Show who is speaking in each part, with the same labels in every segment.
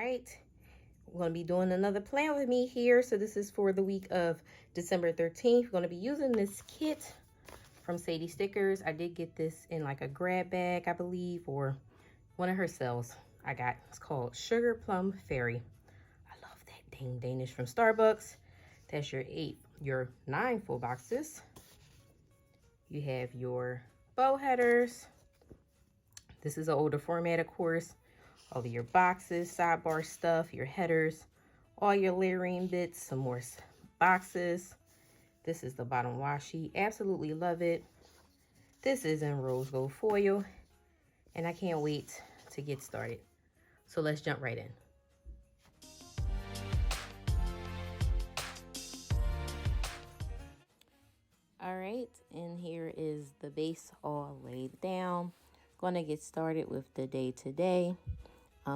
Speaker 1: right, we're going to be doing another plan with me here. So this is for the week of December 13th. We're going to be using this kit from Sadie Stickers. I did get this in like a grab bag, I believe, or one of her sales I got. It's called Sugar Plum Fairy. I love that dang Danish from Starbucks. That's your 9 full boxes. You have your bow headers. This is an older format, of course. All of your boxes, sidebar stuff, your headers, all your layering bits, some more boxes. This is the bottom washi. Absolutely love it. This is in rose gold foil, and I can't wait to get started. So let's jump right in. All right, and here is the base all laid down. Going to get started with the day today.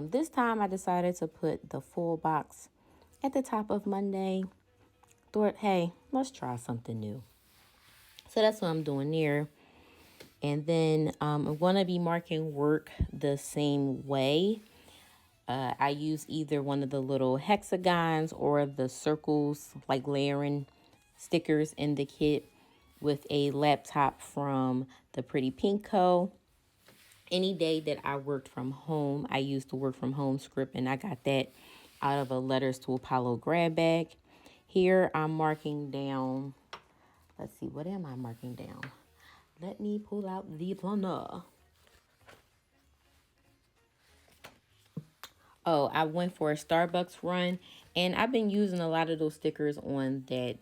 Speaker 1: This time I decided to put the full box at the top of Monday. Thought, hey, let's try something new. So that's what I'm doing there. And then I'm going to be marking work the same way. I use either one of the little hexagons or the circles, like layering stickers in the kit, with a laptop from the Pretty Pink Co. Any day that I worked from home, I used the work from home script, and I got that out of a Letters to Apollo grab bag. Here I'm marking down, let's see, what am I marking down? Let me pull out the planner. Oh, I went for a Starbucks run, and I've been using a lot of those stickers on that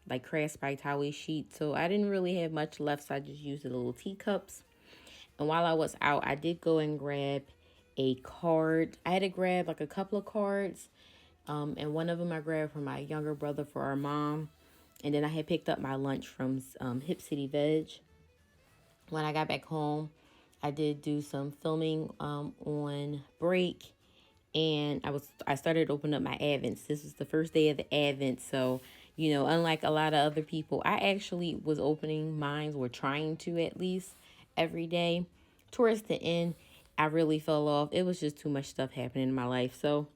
Speaker 1: like Crafts by Thaowie sheet, so I didn't really have much left, so I just used the little teacups. And while I was out, I did go and grab a card. I had to grab like a couple of cards. And one of them I grabbed for my younger brother for our mom. And then I had picked up my lunch from Hip City Veg. When I got back home, I did do some filming on break. And I started opening up my Advents. This was the first day of the Advent. So, you know, unlike a lot of other people, I actually was opening mine, or trying to at least, every day. Towards the end, I really fell off. It was just too much stuff happening in my life. So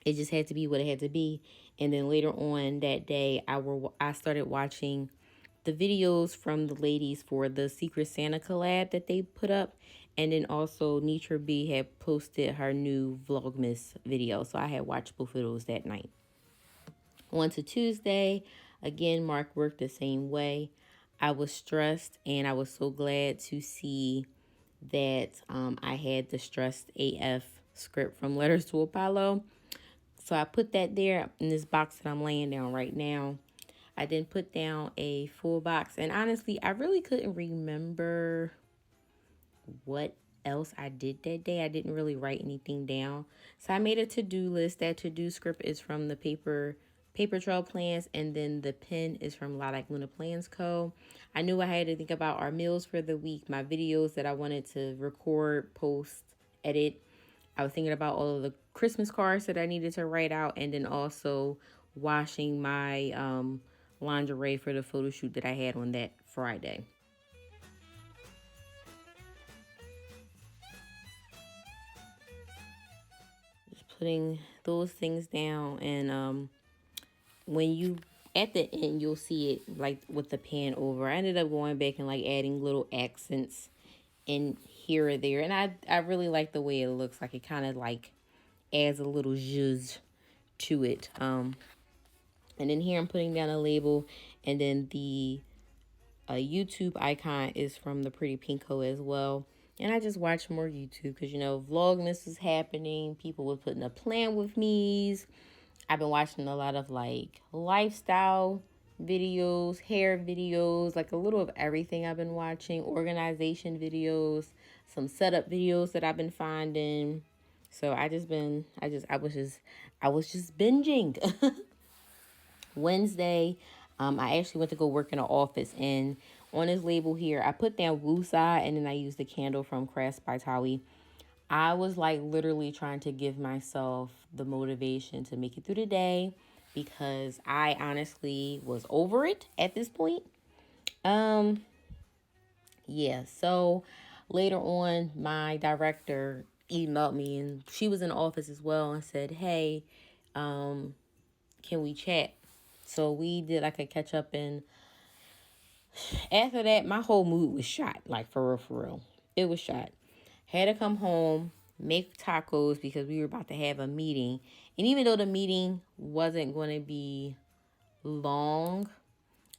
Speaker 1: it just had to be what it had to be. And then later on that day, I started watching the videos from the ladies for the Secret Santa collab that they put up. And then also Nitra B had posted her new Vlogmas video. So I had watched both of those that night. On to Tuesday, again, Mark worked the same way. I was stressed, and I was so glad to see that I had the Stressed AF script from Letters to Apollo. So I put that there in this box that I'm laying down right now. I then put down a full box, and honestly, I really couldn't remember what else I did that day. I didn't really write anything down. So I made a to-do list. That to-do script is from the paper trail plans, and then the pen is from Lilac Plans Co. I knew I had to think about our meals for the week, my videos that I wanted to record, post, edit. I was thinking about all of the Christmas cards that I needed to write out, and then also washing my lingerie for the photo shoot that I had on that Friday. Just putting those things down, and when you at the end, you'll see it like with the pan over. I ended up going back and like adding little accents in here or there, and I really like the way it looks. Like it kind of like adds a little zhuzh to it. And then here I'm putting down a label, and then the YouTube icon is from the Pretty Pink Co as well. And I just watch more YouTube because, you know, Vlogmas is happening. People were putting up Plan with me's. I've been watching a lot of like lifestyle videos, hair videos, like a little of everything I've been watching, organization videos, some setup videos that I've been finding. So I was just binging. Wednesday, I actually went to go work in an office, and on this label here, I put down woosah, and then I used the candle from Crafts by Thaowie. I was like literally trying to give myself the motivation to make it through the day, because I honestly was over it at this point. Yeah, so later on, my director emailed me, and she was in the office as well, and said, hey, can we chat? So we did like a catch up, and after that, my whole mood was shot. Like, for real, for real. It was shot. Had to come home, make tacos because we were about to have a meeting. And even though the meeting wasn't going to be long,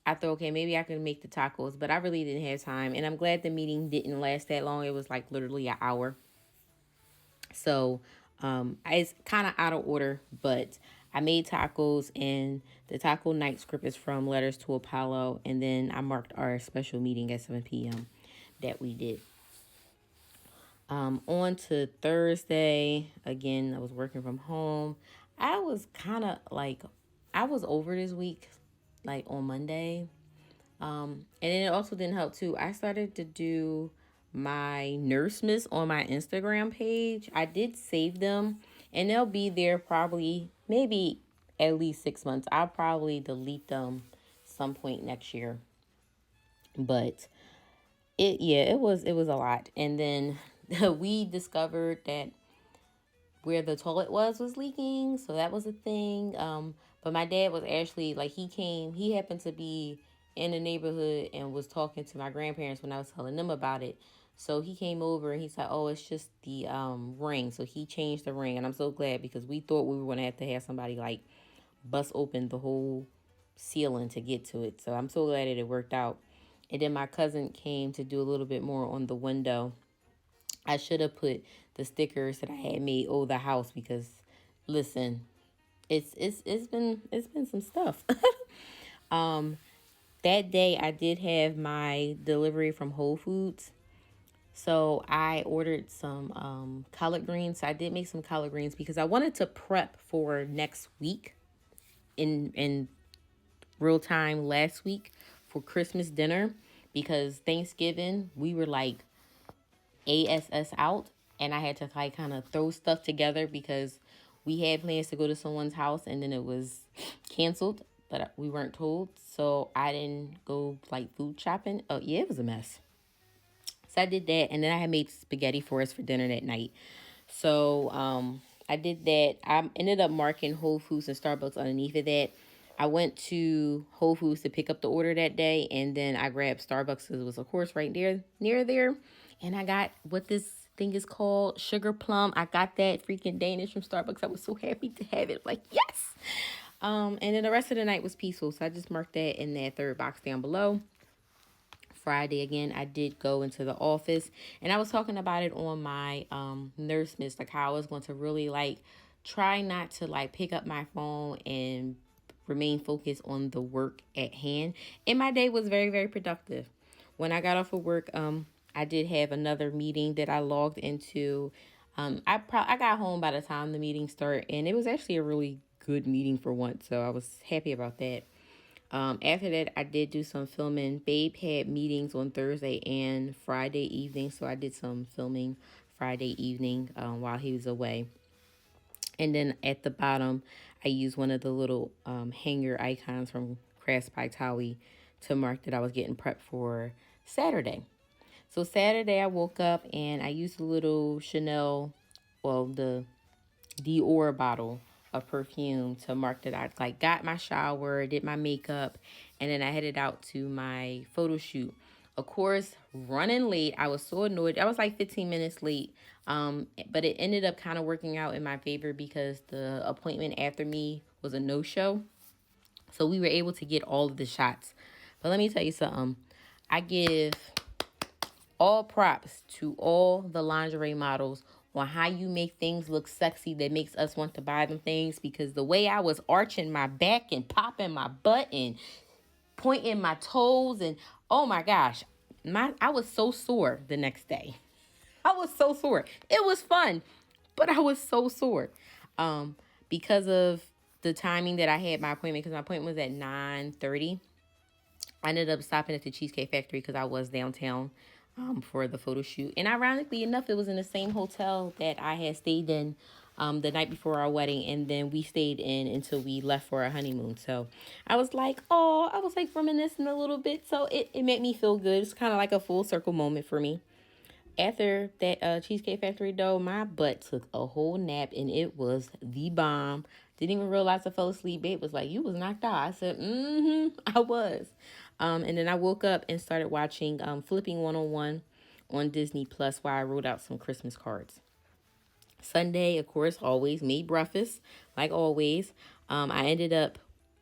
Speaker 1: I thought, okay, maybe I could make the tacos. But I really didn't have time. And I'm glad the meeting didn't last that long. It was like literally an hour. So it's kind of out of order, but I made tacos, and the taco night script is from Letters to Apollo. And then I marked our special meeting at 7 p.m. that we did. On to Thursday, again, I was working from home. I was kind of like, I was over this week, like on Monday. And then it also didn't help too. I started to do my nurse miss on my Instagram page. I did save them, and they'll be there probably maybe at least 6 months. I'll probably delete them some point next year. But it was a lot. And then we discovered that where the toilet was leaking, so that was a thing. But my dad was actually like, he happened to be in the neighborhood and was talking to my grandparents when I was telling them about it. So he came over and he said, oh, it's just the ring. So he changed the ring, and I'm so glad because we thought we were going to have somebody like bust open the whole ceiling to get to it. So I'm so glad that it worked out. And then my cousin came to do a little bit more on the window. I should have put the stickers that I had made over the house because, listen, it's been some stuff. That day I did have my delivery from Whole Foods, so I ordered some collard greens. So I did make some collard greens because I wanted to prep for next week in real time last week for Christmas dinner, because Thanksgiving we were like ASS out, and I had to like kind of throw stuff together because we had plans to go to someone's house and then it was canceled, but we weren't told. So I didn't go like food shopping. Oh yeah, it was a mess. So I did that, and then I had made spaghetti for us for dinner that night. So I did that. I ended up marking Whole Foods and Starbucks underneath of that. I went to Whole Foods to pick up the order that day, and then I grabbed Starbucks because it was, of course, right there near there. And I got what this thing is called, sugar plum. I got that freaking Danish from Starbucks. I was so happy to have it. Like, yes. And then the rest of the night was peaceful. So I just marked that in that third box down below. Friday again, I did go into the office, and I was talking about it on my nurse miss, like how I was going to really like try not to like pick up my phone and remain focused on the work at hand. And my day was very, very productive. When I got off of work, I did have another meeting that I logged into. I got home by the time the meeting started, and it was actually a really good meeting for once, so I was happy about that. After that, I did do some filming. Babe had meetings on Thursday and Friday evening, so I did some filming Friday evening while he was away. And then at the bottom, I used one of the little hanger icons from Crafts by Thaowie to mark that I was getting prepped for Saturday. So Saturday, I woke up and I used a little Chanel, well, the Dior bottle of perfume to mark that I like got my shower, did my makeup, and then I headed out to my photo shoot. Of course, running late. I was so annoyed. I was like 15 minutes late. But it ended up kind of working out in my favor because the appointment after me was a no-show. So we were able to get all of the shots. But let me tell you something. I give all props to all the lingerie models on how you make things look sexy that makes us want to buy them things, because the way I was arching my back and popping my butt and pointing my toes, and oh my gosh, I was so sore the next day. I was so sore. It was fun, but I was so sore because of the timing that I had my appointment, because my appointment was at 9:30. I ended up stopping at the Cheesecake Factory because I was downtown for the photo shoot. And ironically enough, it was in the same hotel that I had stayed in the night before our wedding. And then we stayed in until we left for our honeymoon. So I was like, oh, I was like reminiscing a little bit. So it made me feel good. It's kind of like a full circle moment for me. after that Cheesecake Factory dough, my butt took a whole nap and it was the bomb. Didn't even realize I fell asleep. Babe was like, "You was knocked out." I said, I was. And then I woke up and started watching Flipping 101 on Disney Plus while I wrote out some Christmas cards. Sunday, of course, always made breakfast, like always. I ended up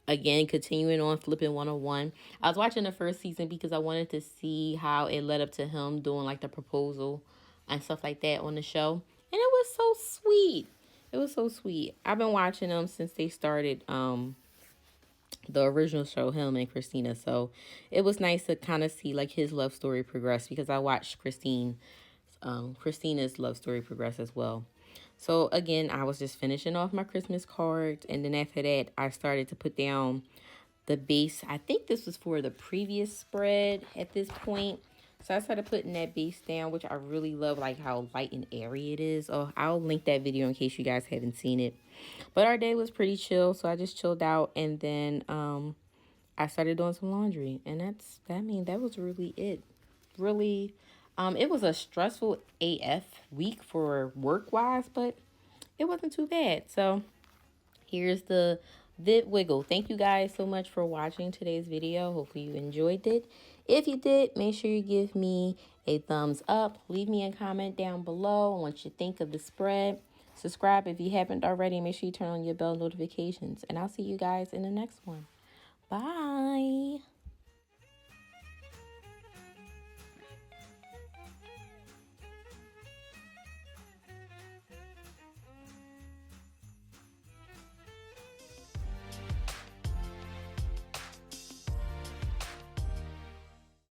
Speaker 1: again continuing on Flipping 101. I was watching the first season because I wanted to see how it led up to him doing like the proposal and stuff like that on the show. And it was so sweet. It was so sweet. I've been watching them since they started the original show, him and Christina. So it was nice to kind of see like his love story progress because I watched Christina's love story progress as well. So again, I was just finishing off my Christmas cards, and then after that, I started to put down the base. I think this was for the previous spread at this point. So I started putting that base down, which I really love, like how light and airy it is. Oh, I'll link that video in case you guys haven't seen it. But our day was pretty chill, so I just chilled out, and then I started doing some laundry, and that was really it. Really, it was a stressful AF week for work wise, but it wasn't too bad. So here's the vid wiggle. Thank you guys so much for watching today's video. Hopefully you enjoyed it. If you did, make sure you give me a thumbs up. Leave me a comment down below on what you think of the spread. Subscribe if you haven't already. Make sure you turn on your bell notifications. And I'll see you guys in the next one. Bye.